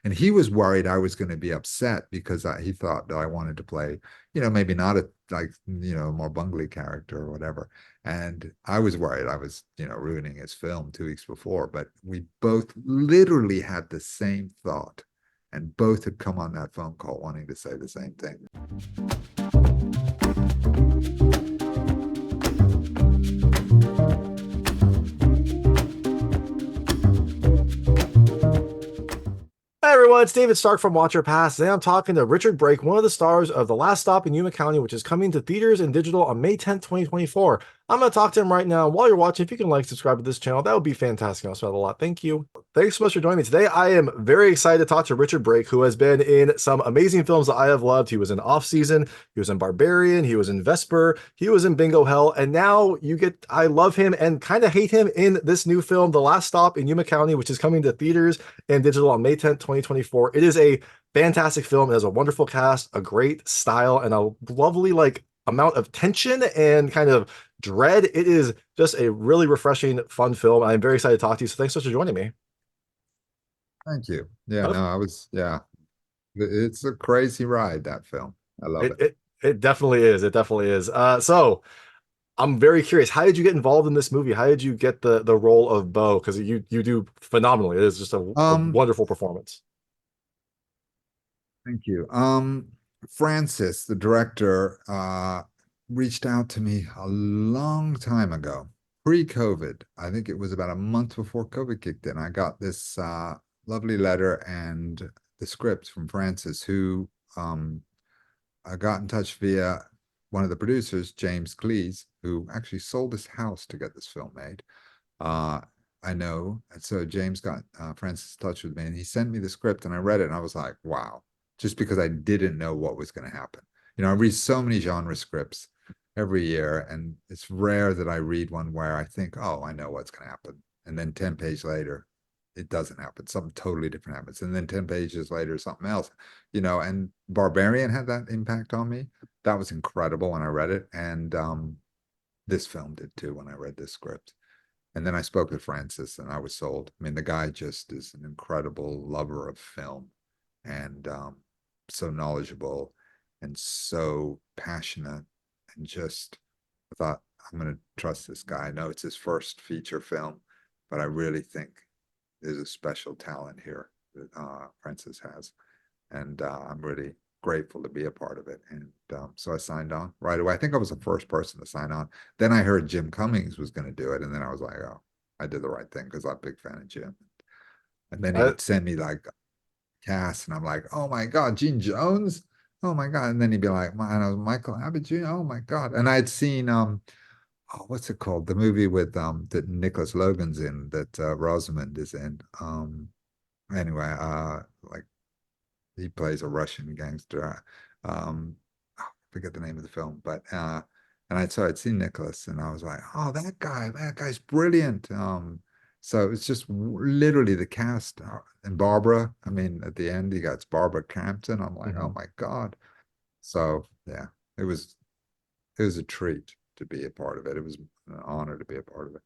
And he was worried I was going to be upset because he thought that I wanted to play, maybe not a like, more bungly character or whatever. And I was worried I was, ruining his film 2 weeks before. But we both literally had the same thought, and both had come on that phone call wanting to say the same thing. Hi everyone, it's David Stark from Watcher Pass. Today I'm talking to Richard Brake, one of the stars of The Last Stop in Yuma County, which is coming to theaters and digital on May 10th, 2024. I'm going to talk to him right now. While you're watching, if you can subscribe to this channel, that would be fantastic. I'll spend a lot. Thank you. Thanks so much for joining me today. I am very excited to talk to Richard Brake, who has been in some amazing films that I have loved. He was in Off Season, he was in Barbarian, he was in Vesper, he was in Bingo Hell, and now I love him and kind of hate him in this new film, The Last Stop in Yuma County, which is coming to theaters and digital on May 10th, 2024. It is a fantastic film. It has a wonderful cast, a great style, and a lovely amount of tension and kind of dread. It is just a really refreshing, fun film. I'm very excited to talk to you. So thanks so much for joining me. Thank you. Yeah, Of- no, yeah. It's a crazy ride, that film. I love It it. it it definitely is. It definitely is. So I'm very curious. How did you get involved in this movie? How did you get the role of Beau? Because you do phenomenally. It is just a Um, wonderful performance. Thank you. Francis, the director, reached out to me a long time ago, pre-COVID. I think it was about a month before COVID kicked in. I got this lovely letter and the script from Francis, who I got in touch via one of the producers, James Cleese, who actually sold his house to get this film made. Uh, I know. And so James got Francis in touch with me, and he sent me the script, and I read it, and I was like, wow, just because I didn't know what was going to happen. I read so many genre scripts every year, and it's rare that I read one where I think, oh, I know what's going to happen. And then 10 pages later, it doesn't happen. Something totally different happens. And then 10 pages later, something else, and Barbarian had that impact on me. That was incredible when I read it. And this film did too when I read this script. And then I spoke with Francis and I was sold. I mean, the guy just is an incredible lover of film and so knowledgeable and so passionate. And just I thought, I'm going to trust this guy. I know it's his first feature film, but I really think there's a special talent here that Francis has. And I'm really grateful to be a part of it. And so I signed on right away. I think I was the first person to sign on. Then I heard Jim Cummings was going to do it. And then I was like, oh, I did the right thing because I'm a big fan of Jim. And then he Uh, would send me like cast, and I'm like, oh my God, Gene Jones. Oh my God. And then he'd be like, and I was Michael Abbott Jr. Oh my God. And I'd seen oh, what's it called? The movie with that Nicholas Logan's in, that Rosamund is in. Anyway, like he plays a Russian gangster. I forget the name of the film, but and I'd seen Nicholas, and I was like, oh, that guy's brilliant. So it's just literally the cast and Barbara. I mean, at the end, he got Barbara Crampton. I'm like, oh mhm. my God. So yeah, it was it was a treat to be a part of it. It was an honor to be a part of it.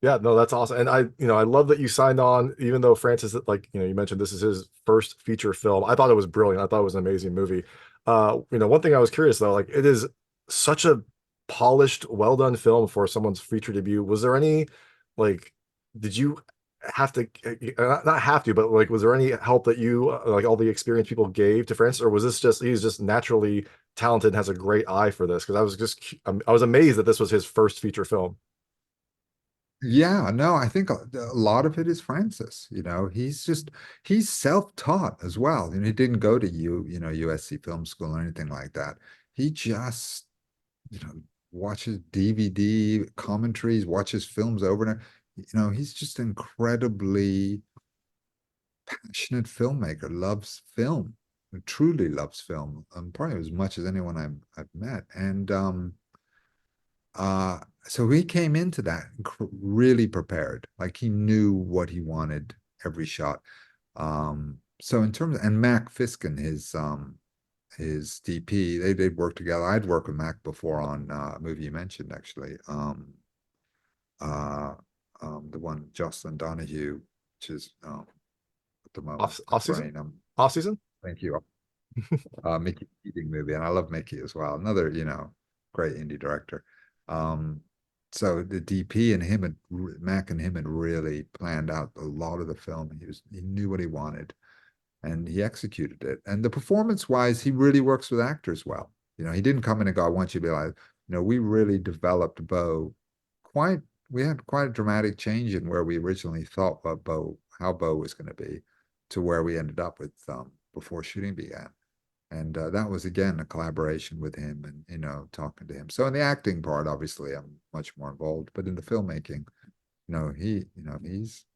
Yeah, no, that's awesome. And I love that you signed on, even though Francis, you mentioned this is his first feature film. I thought it was brilliant. I thought it was an amazing movie. One thing I was curious though, it is such a polished, well done film for someone's feature debut. Was there any, like, did you have to, not have to, but was there any help that you, all the experience people gave to Francis, or was this just, he's just naturally talented and has a great eye for this? Because I was amazed that this was his first feature film. Yeah, no, I think a lot of it is Francis. He's self-taught as well. He didn't go to USC Film School or anything like that. He just, watches DVD commentaries, watches films over and over. He's just incredibly passionate filmmaker, loves film, truly loves film, probably as much as anyone I've met. And so he came into that really prepared, like he knew what he wanted every shot. So in terms and Mac Fiskin, his DP, they'd worked together. I'd worked with Mac before on a movie you mentioned actually. Uh, the one Jocelin Donahue, which is at the moment Off my season? brain. Off season? Thank you. Mickey Keating movie, and I love Mickey as well. Another, great indie director. Um, so the DP and him Mac and him had really planned out a lot of the film. He knew what he wanted, and he executed it. And the performance wise, he really works with actors well. He didn't come in and go, "I want you to be like," we really developed Beau quite. We had quite a dramatic change in where we originally thought how Beau was going to be, to where we ended up with before shooting began. And that was again a collaboration with him, and talking to him. So in the acting part, obviously, I'm much more involved, but in the filmmaking,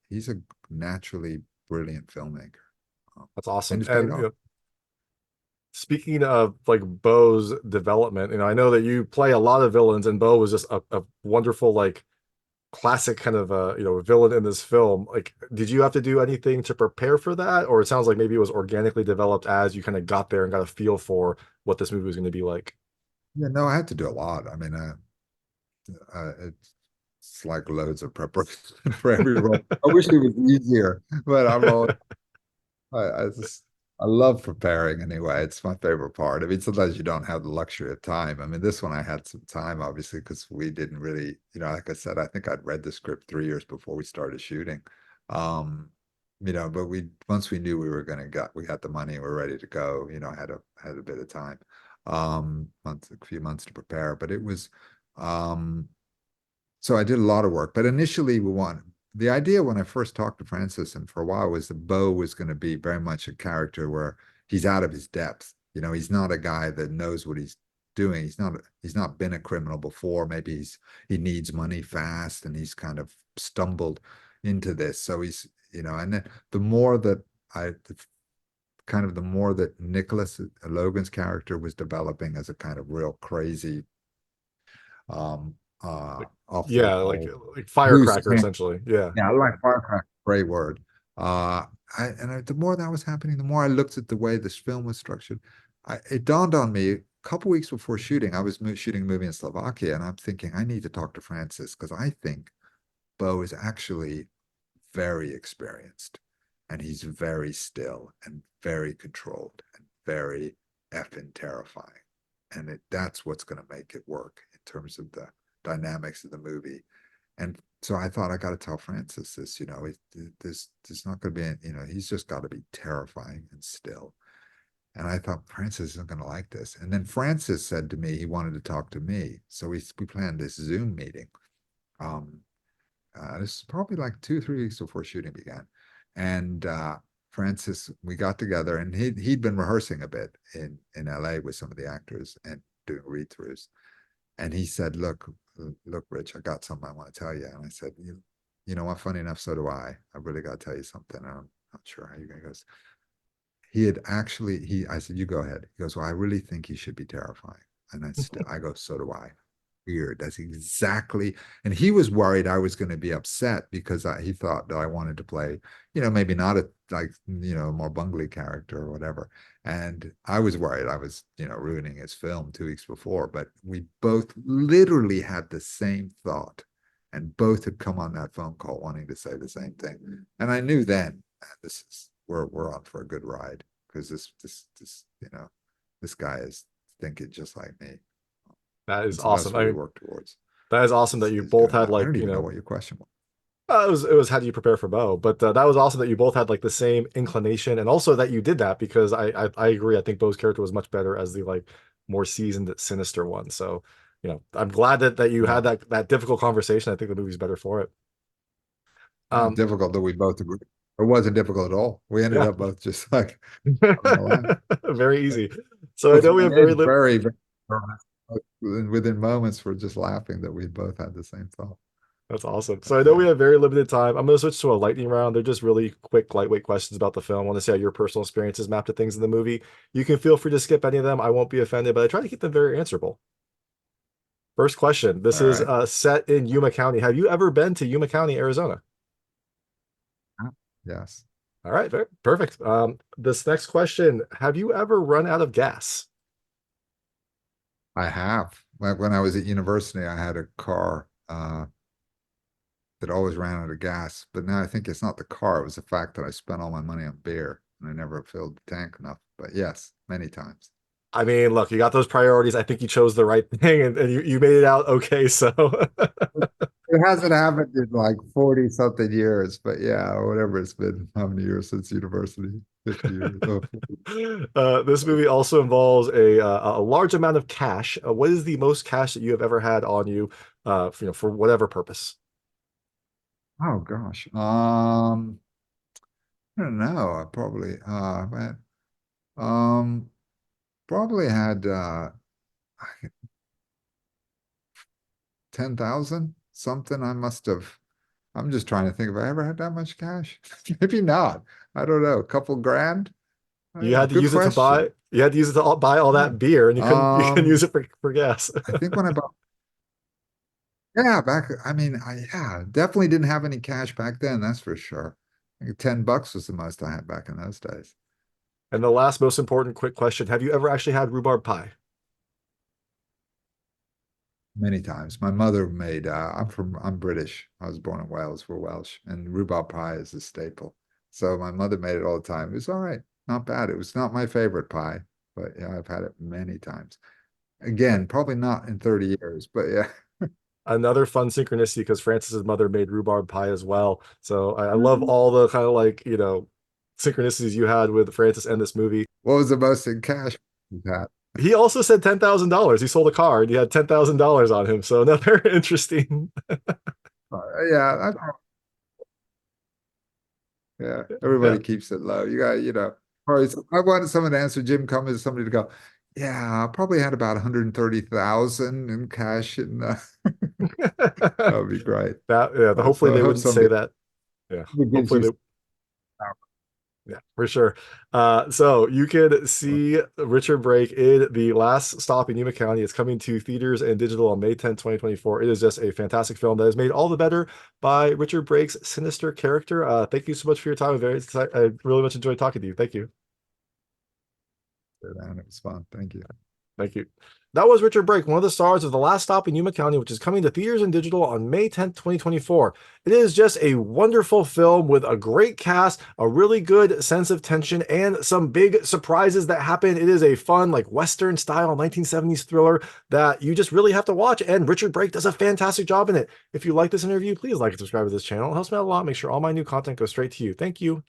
he's a naturally brilliant filmmaker. That's And awesome. it's paid And off. speaking of like Beau's development, I know that you play a lot of villains, and Beau was just a wonderful like classic kind of villain in this film. Like, did you have to do anything to prepare for that, or it sounds like maybe it was organically developed as you kind of got there and got a feel for what this movie was going to be like? Yeah, no, I had to do a lot. I mean, it's like loads of preparation for every role. I wish it was easier, but I love preparing anyway. It's my favorite part. I mean, sometimes you don't have the luxury of time. I mean, this one I had some time, obviously, because we didn't really, like I said, I think I'd read the script 3 years before we started shooting. Um, but once we knew we got the money and we were ready to go, I had a bit of time, a few months to prepare. But it was, so I did a lot of work. But initially, the idea when I first talked to Francis and for a while was that Beau was going to be very much a character where he's out of his depth. He's not a guy that knows what he's doing. He's not been a criminal before. Maybe he needs money fast, and he's kind of stumbled into this. So he's, and then the more that the more that Nicholas Logan's character was developing as a kind of real crazy, um, off the Yeah, wall, like loose firecracker essentially. Yeah. yeah, I like firecracker, great word. The more that was happening, the more I looked at the way this film was structured. It dawned on me a couple weeks before shooting. I was shooting a movie in Slovakia, and I'm thinking I need to talk to Francis because I think Beau is actually very experienced, and he's very still and very controlled and very effing terrifying, and that's what's going to make it work in terms of the dynamics of the movie. And so I thought I got to tell Francis this, there's not going to be, he's just got to be terrifying and still. And I thought Francis isn't going to like this. And then Francis said to me he wanted to talk to me, so we planned this Zoom meeting. Um, this is probably like 2, 3 weeks before shooting began, and Francis, we got together, and he'd been rehearsing a bit in LA with some of the actors and doing read-throughs. And he said, look, Rich, I got something I want to tell you. And I said, you know what? Funny enough, so do I. I really got to tell you something. I'm not sure how you're going to go. I said, you go ahead. He goes, well, I really think he should be terrifying. And I go, so do I. Weird. That's exactly. And he was worried I was going to be upset because he thought that I wanted to play, maybe not a more bungly character or whatever. And I was worried I was, ruining his film 2 weeks before. But we both literally had the same thought, and both had come on that phone call wanting to say the same thing. And I knew then we're on for a good ride, because this guy is thinking just like me. That is And so that's awesome. what we work towards, That is awesome that you is both doing had that. I like, don't even know what your question was. it was how do you prepare for Beau, but that was awesome that you both had like the same inclination, and also that you did that because I agree. I think Beau's character was much better as the like more seasoned, sinister one. So, I'm glad that you Yeah. had that difficult conversation. I think the movie's better for it. Yeah, Um, difficult that we both agree. It wasn't difficult at all. We ended yeah, up both just like having a laugh. very easy. So I Both know we went have very in li very nervous. And within moments, we're just laughing that we both had the same thought. That's awesome. So I know we Yeah. have very limited time. I'm going to switch to a lightning round. They're just really quick, lightweight questions about the film. I want to see how your personal experiences map to things in the movie. You can feel free to skip any of them. I won't be offended, but I try to keep them very answerable. First question. This All is right. set in Yuma County. Have you ever been to Yuma County, Arizona? Yes, All right, perfect. This next question. Have you ever run out of gas? I have. Like when I was at university, I had a car that always ran out of gas. But now I think it's not the car; it was the fact that I spent all my money on beer. and I never filled the tank enough. But yes, many times. I mean, look, you got those priorities. I think you chose the right thing, and you made it out okay. So It hasn't happened in like 40 something years, but yeah, whatever it's been, how many years since university? 50 years. Oh, this movie also involves a large amount of cash. What is the most cash that you have ever had on you, for whatever purpose? oh gosh. I don't know. I probably man, um probably had 10,000 something. I must have. I'm just trying to think if I ever had that much cash. Maybe not. I don't know. A couple grand. You had to Good use it to question. buy. You had to use it to buy all Yeah. that beer, and you couldn't use Um, it for gas. I think when I bought, yeah, back, I mean, yeah, definitely didn't have any cash back then, that's for sure. I think $10 was the most I had back in those days. And the last most important quick question: have you ever actually had rhubarb pie? Many times. My mother made, I'm British. I was born in Wales, we're Welsh, and rhubarb pie is a staple. So my mother made it all the time. It was all right, not bad. It was not my favorite pie, but yeah, I've had it many times. Again, probably not in 30 years, but yeah. Another fun synchronicity because Francis's mother made rhubarb pie as well. So I love all the kind of like, synchronicities you had with Francis and this movie. What was the most in cash you've had? He also said $10,000. He sold a car and he had $10,000 on him. So another interesting. Yeah, yeah. Yeah. Everybody keeps it low. You got, probably. I wanted someone to answer Jim Cummings, somebody to go, yeah, I probably had about 130,000 in cash, and that would be great. Hopefully So I they hope wouldn't say somebody that. Yeah. gives Hopefully you. they Yeah, for sure. So you can see Richard Brake in The Last Stop in Yuma County. It's coming to theaters and digital on May 10th, 2024. It is just a fantastic film that is made all the better by Richard Brake's sinister character. Thank you so much for your time. I really much enjoyed talking to you. Thank you. And it was fun. Thank you. Thank you. That was Richard Brake, one of the stars of The Last Stop in Yuma County, which is coming to theaters and digital on May 10th, 2024. It is just a wonderful film with a great cast, a really good sense of tension, and some big surprises that happen. It is a fun, like Western style 1970s thriller that you just really have to watch. And Richard Brake does a fantastic job in it. If you like this interview, please like and subscribe to this channel. It helps me out a lot. Make sure all my new content goes straight to you. Thank you.